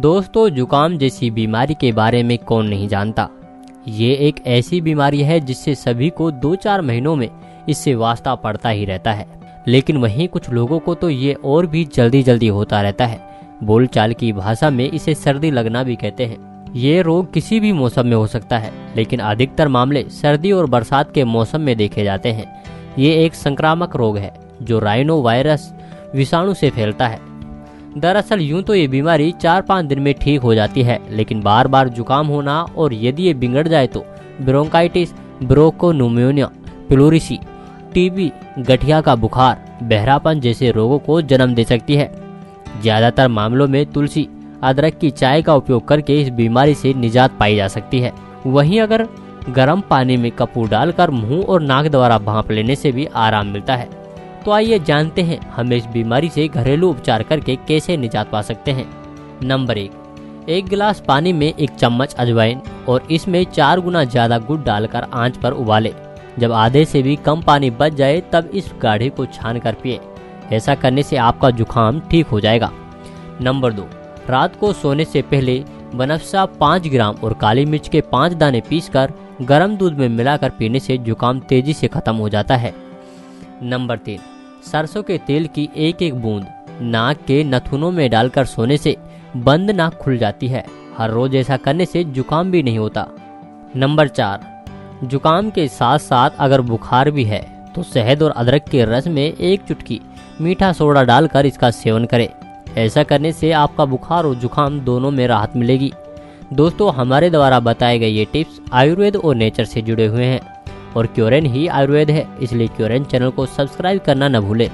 दोस्तों, जुकाम जैसी बीमारी के बारे में कौन नहीं जानता। ये एक ऐसी बीमारी है जिससे सभी को 2-4 महीनों में इससे वास्ता पड़ता ही रहता है, लेकिन वहीं कुछ लोगों को तो ये और भी जल्दी जल्दी होता रहता है। बोलचाल की भाषा में इसे सर्दी लगना भी कहते हैं। ये रोग किसी भी मौसम में हो सकता है, लेकिन अधिकतर मामले सर्दी और बरसात के मौसम में देखे जाते हैं। ये एक संक्रामक रोग है जो राइनो वायरस विषाणु से फैलता है। दरअसल यूं तो ये बीमारी 4-5 दिन में ठीक हो जाती है, लेकिन बार बार जुकाम होना और यदि ये बिगड़ जाए तो ब्रोंकाइटिस, ब्रोंकोन्यूमोनिया, प्लूरिसी, टीबी, गठिया का बुखार, बहरापन जैसे रोगों को जन्म दे सकती है। ज्यादातर मामलों में तुलसी, अदरक की चाय का उपयोग करके इस बीमारी से निजात पाई जा सकती है। वहीं अगर गर्म पानी में कपूर डालकर मुंह और नाक द्वारा भांप लेने से भी आराम मिलता है। तो आइए जानते हैं हम इस बीमारी से घरेलू उपचार करके कैसे निजात पा सकते हैं। नंबर 1 गिलास पानी में 1 चम्मच अजवाइन और इसमें 4 गुना ज्यादा गुड़ डालकर आंच पर उबाले। जब आधे से भी कम पानी बच जाए तब इस गाढ़े को छान कर पिए। ऐसा करने से आपका जुकाम ठीक हो जाएगा। नंबर 2 रात को सोने से पहले बनफशा 5 ग्राम और काली मिर्च के 5 दाने पीसकर गर्म दूध में मिलाकर पीने से जुकाम तेजी से खत्म हो जाता है। नंबर 3 सरसों के तेल की 1-1 बूंद नाक के नथुनों में डालकर सोने से बंद नाक खुल जाती है। हर रोज ऐसा करने से जुकाम भी नहीं होता। नंबर 4 जुकाम के साथ साथ अगर बुखार भी है तो शहद और अदरक के रस में 1 चुटकी मीठा सोडा डालकर इसका सेवन करें। ऐसा करने से आपका बुखार और जुकाम दोनों में राहत मिलेगी। दोस्तों, हमारे द्वारा बताए गए ये टिप्स आयुर्वेद और नेचर से जुड़े हुए हैं और क्योरेन ही आयुर्वेद है, इसलिए क्योरेन चैनल को सब्सक्राइब करना न भूलें।